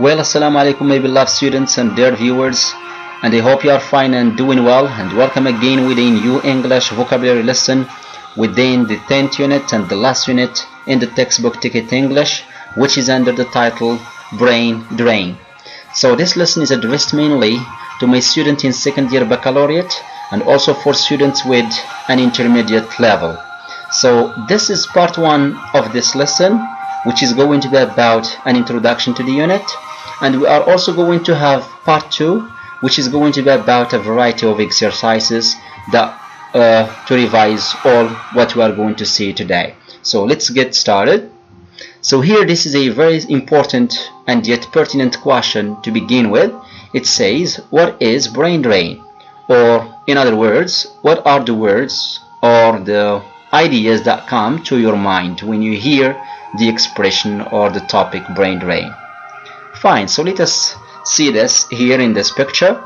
Well, assalamu alaikum, my beloved students and dear viewers, and I hope you are fine and doing well, and welcome again with a new English vocabulary lesson within the 10th unit and the last unit in the textbook Ticket English, which is under the title Brain Drain. So this lesson is addressed mainly to my students in second year baccalaureate and also for students with an intermediate level. So this is part 1 of this lesson, which is going to be about an introduction to the unit, and we are also going to have part 2, which is going to be about a variety of exercises that to revise all what we are going to see today. So let's get started. So here, this is a very important and yet pertinent question to begin with. It says, what is brain drain? Or in other words, what are the words or the ideas that come to your mind when you hear the expression or the topic brain drain? Fine, so let us see this here in this picture.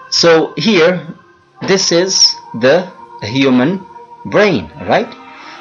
So here, this is the human brain, right?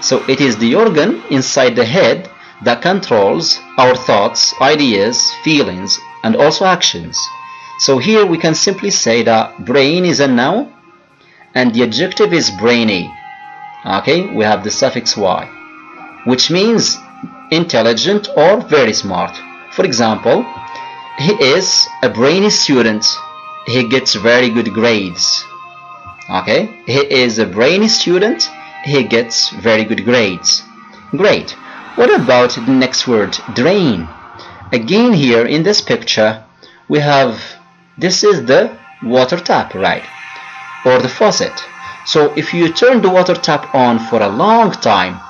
So it is the organ inside the head that controls our thoughts, ideas, feelings, and also actions. So here we can simply say that brain is a noun and the adjective is brainy. Okay, we have the suffix y, which means intelligent or very smart. For example, he is a brainy student. He gets very good grades. Okay, he is a brainy student. He gets very good grades. Great. What about the next word, drain? Again, here in this picture, we have, this is the water tap, right? Or the faucet. So if you turn the water tap on for a long time,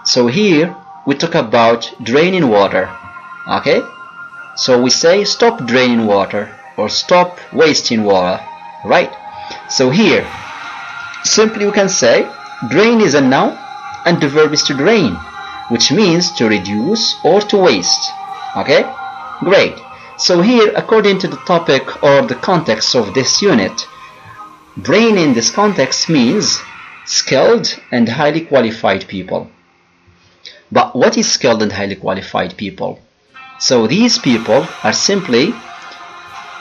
so here we talk about draining water. Okay, so we say stop draining water or stop wasting water, right? So here simply we can say drain is a noun and the verb is to drain, which means to reduce or to waste. Okay, great. So here, according to the topic or the context of this unit, brain in this context means skilled and highly qualified people. But what is skilled and highly qualified people? So these people are simply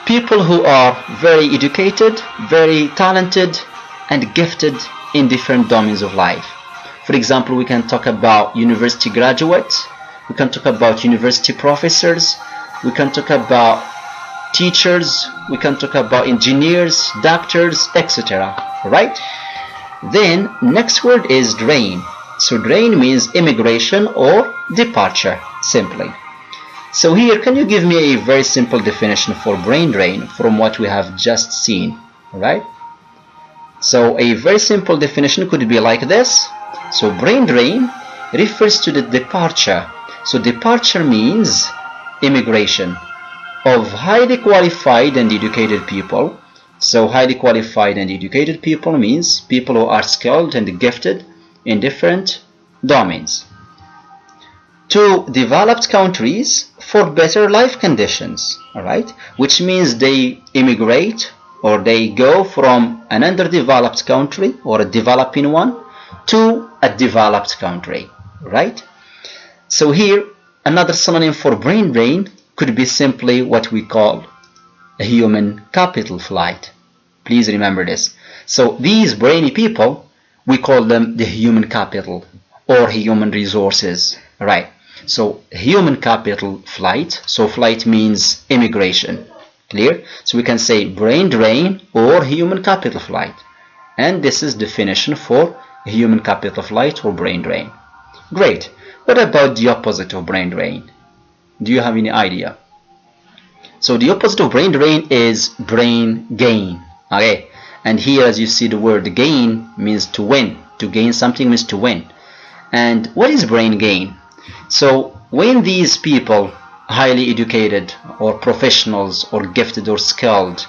people who are very educated, very talented, and gifted in different domains of life. For example, we can talk about university graduates, we can talk about university professors, we can talk about teachers, we can talk about engineers, doctors, etc. Right? Then next word is drain. So drain means immigration or departure, simply. So here, can you give me a very simple definition for brain drain from what we have just seen? Right? So a very simple definition could be like this. So brain drain refers to the departure. So departure means immigration of highly qualified and educated people. So highly qualified and educated people means people who are skilled and gifted in different domains, to developed countries for better life conditions. All right, which means they immigrate or they go from an underdeveloped country or a developing one to a developed country, right? So here, another synonym for brain drain could be simply what we call a human capital flight. Please remember this. So these brainy people, we call them the human capital or human resources, right? So human capital flight. So flight means immigration. Clear? So we can say brain drain or human capital flight. And this is definition for human capital flight or brain drain. Great. What about the opposite of brain drain? Do you have any idea? So the opposite of brain drain is brain gain. Okay. And here, as you see, the word gain means to win. To gain something means to win. And what is brain gain? So when these people, highly educated or professionals or gifted or skilled,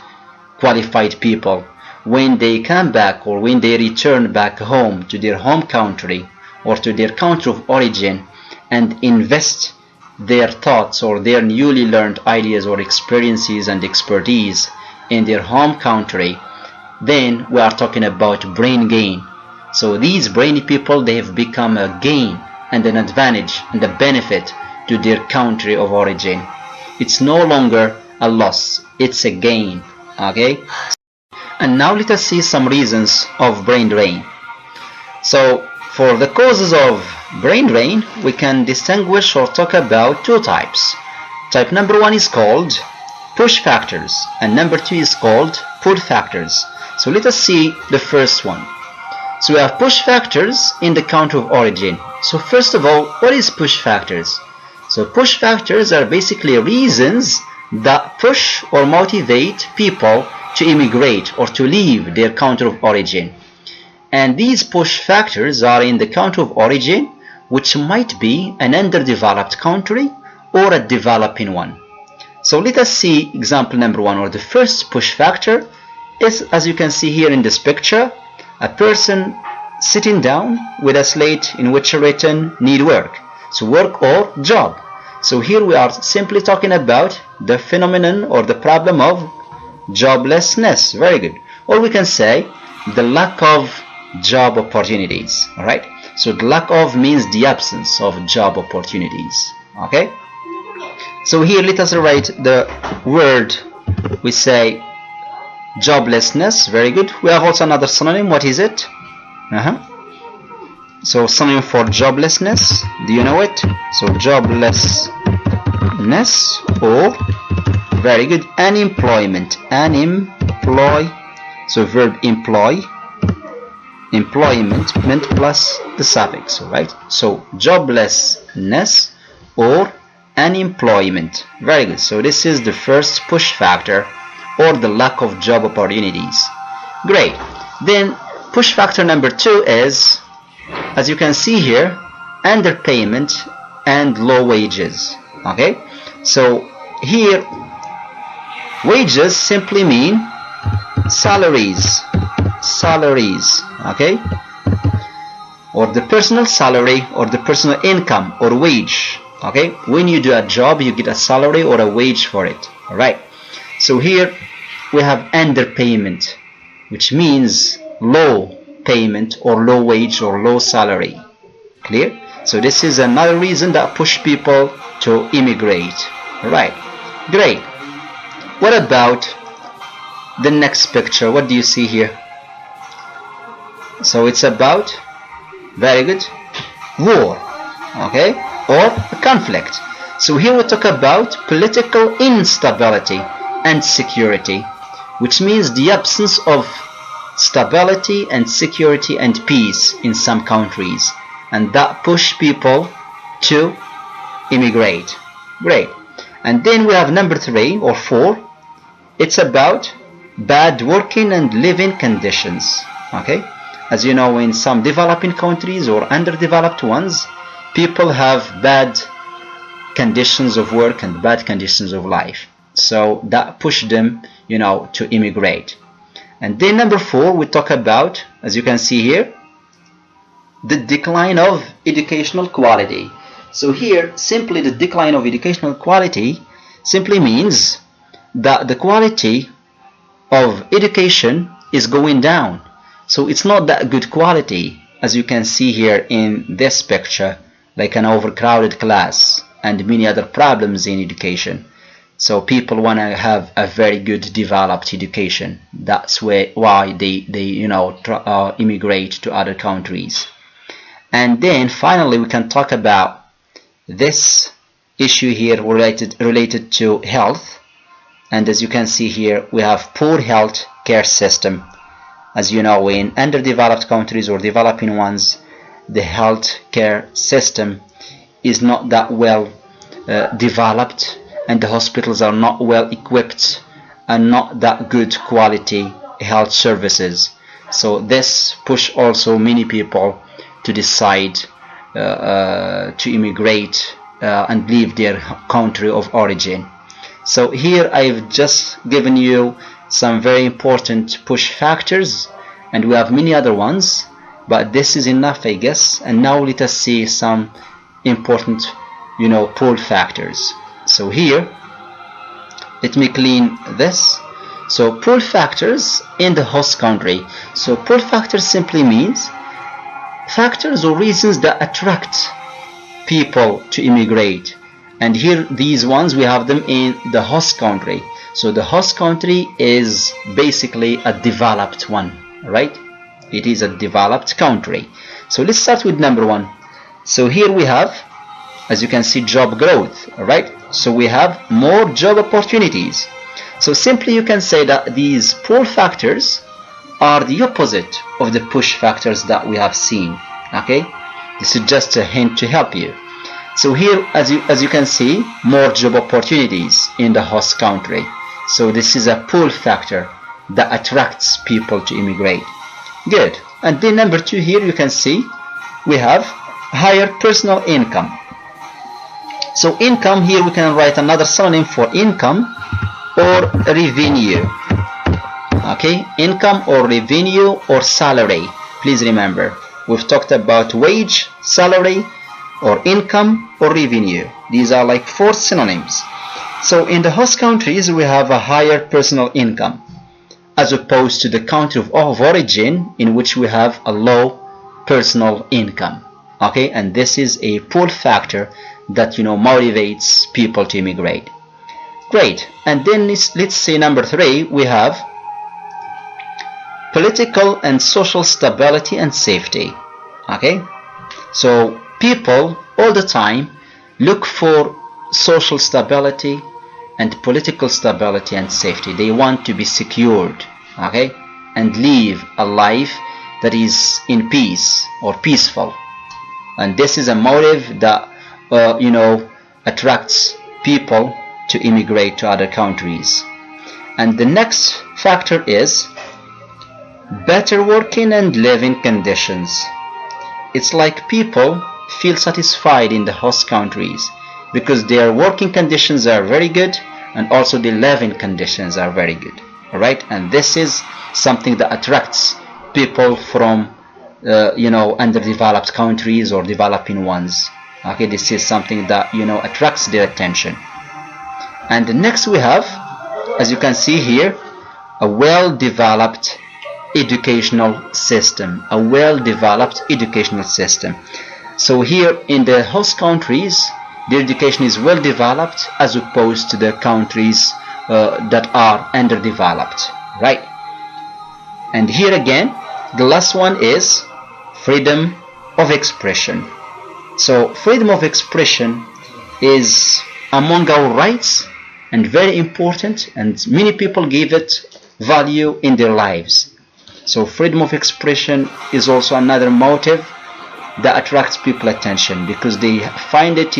qualified people, when they come back or when they return back home to their home country or to their country of origin and invest their thoughts or their newly learned ideas or experiences and expertise in their home country, then we are talking about brain gain. So these brainy people, they have become a gain and an advantage and a benefit to their country of origin. It's no longer a loss, it's a gain. Okay, and now let us see some reasons of brain drain. So for the causes of brain drain, we can distinguish or talk about two types. Type number one is called push factors, and number two is called pull factors. So let us see the first one. So we have push factors in the country of origin. So first of all, what is push factors? So push factors are basically reasons that push or motivate people to immigrate or to leave their country of origin. And these push factors are in the country of origin, which might be an underdeveloped country or a developing one. So let us see example number one, or the first push factor is, as you can see here in this picture, a person sitting down with a slate in which written need work. So work or job. So here we are simply talking about the phenomenon or the problem of joblessness. Very good. Or we can say the lack of job opportunities. Alright. So the lack of means the absence of job opportunities. Okay. So here let us write the word, we say joblessness. Very good. We have also another synonym. What is it? So synonym for joblessness, do you know it? So joblessness, or very good, unemployment. So verb employ, employment plus the suffix, right? So joblessness or unemployment. Very good. So this is the first push factor, or the lack of job opportunities. Great. Then push factor number two is, as you can see here, underpayment and low wages. Okay, so here wages simply mean salaries, okay, or the personal salary or the personal income or wage. Okay, when you do a job, you get a salary or a wage for it. Alright, so here we have underpayment, which means low payment or low wage or low salary. Clear? So this is another reason that push people to immigrate. Alright, great. What about the next picture? What do you see here? So it's about, very good, war, okay, or a conflict. So here we talk about political instability and security, which means the absence of stability and security and peace in some countries, and that push people to immigrate. Great. And then we have number three or four. It's about bad working and living conditions. Okay, as you know, in some developing countries or underdeveloped ones, people have bad conditions of work and bad conditions of life, so that push them, you know, to immigrate. And then number four, we talk about, as you can see here, the decline of educational quality. So here, simply the decline of educational quality simply means that the quality of education is going down. So it's not that good quality, as you can see here in this picture, like an overcrowded class and many other problems in education. So people want to have a very good developed education. That's why they immigrate to other countries. And then finally we can talk about this issue here related to health. And as you can see here, we have poor health care system. As you know, in underdeveloped countries or developing ones, the health care system is not that well developed, and the hospitals are not well equipped and not that good quality health services. So this push also many people to decide to immigrate and leave their country of origin. So here I've just given you some very important push factors, and we have many other ones, but this is enough, I guess. And now let us see some important, pull factors. So here, let me clean this. So pull factors in the host country. So pull factors simply means factors or reasons that attract people to immigrate And here these ones we have them in the host country. So the host country is basically a developed one, right? It is a developed country. So let's start with number 1. So here we have, as you can see, job growth, right? So we have more job opportunities. So simply you can say that these pull factors are the opposite of the push factors that we have seen. Okay, this is just a hint to help you. So here, as you can see, more job opportunities in the host country. So this is a pull factor that attracts people to immigrate. Good. And then number 2, here you can see we have higher personal income. So income, here we can write another synonym for income, or revenue. Okay, income or revenue or salary. Please remember, we've talked about wage, salary, or income or revenue. These are like 4 synonyms. So in the host countries we have a higher personal income as opposed to the country of origin in which we have a low personal income. Okay, and this is a pull factor that motivates people to immigrate. Great. And then let's say number 3, we have political and social stability and safety. Okay, so people all the time look for social stability and political stability and safety. They want to be secured, okay, and live a life that is in peace or peaceful. And this is a motive that attracts people to immigrate to other countries. And the next factor is better working and living conditions. It's like people feel satisfied in the host countries because their working conditions are very good and also the living conditions are very good. Alright, and this is something that attracts people from underdeveloped countries or developing ones. Okay, this is something that attracts their attention. And next we have, as you can see here, a well-developed educational system. A well-developed educational system. So here in the host countries, the education is well developed as opposed to the countries that are underdeveloped, right? And here again, the last one is freedom of expression. So freedom of expression is among our rights and very important, and many people give it value in their lives. So freedom of expression is also another motive that attracts people attention because they find that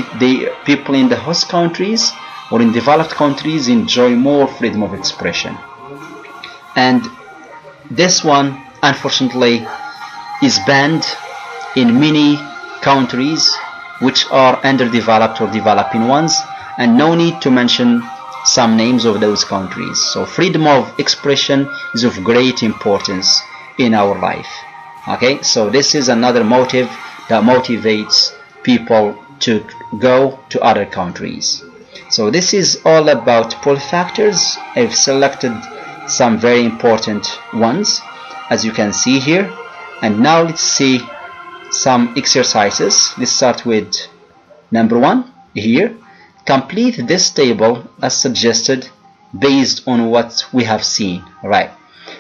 people in the host countries or in developed countries enjoy more freedom of expression. And this one unfortunately is banned in many countries which are underdeveloped or developing ones, and no need to mention some names of those countries. So freedom of expression is of great importance in our life. Okay, so this is another motive that motivates people to go to other countries. So this is all about pull factors. I've selected some very important ones, as you can see here. And now let's see some exercises. Let's start with number 1 here. Complete this table as suggested based on what we have seen. Right.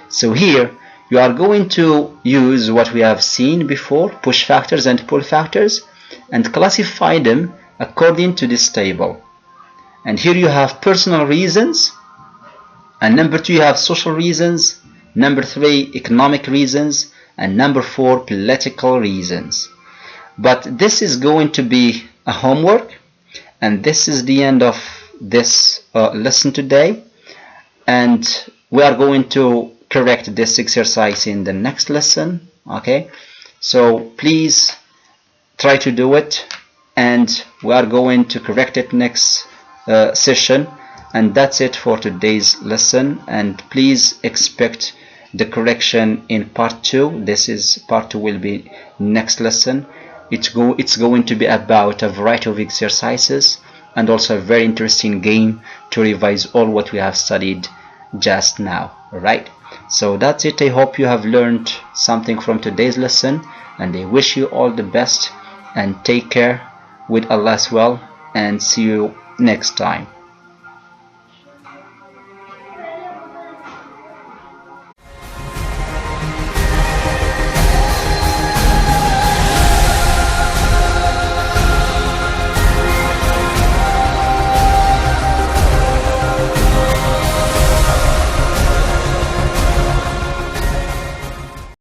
So here you are going to use what we have seen before, push factors and pull factors, and classify them according to this table. And here you have personal reasons, and number 2 you have social reasons, number 3 economic reasons, and number 4 political reasons. But this is going to be a homework, and this is the end of this lesson today, and we are going to correct this exercise in the next lesson. Okay, so please try to do it, and we are going to correct it next session. And that's it for today's lesson, and please expect the correction in part 2. This is part 2 will be next lesson. It's going to be about a variety of exercises and also a very interesting game to revise all what we have studied just now. Alright, so that's it. I hope you have learned something from today's lesson, and I wish you all the best, and take care with Allah as well. and see you next time.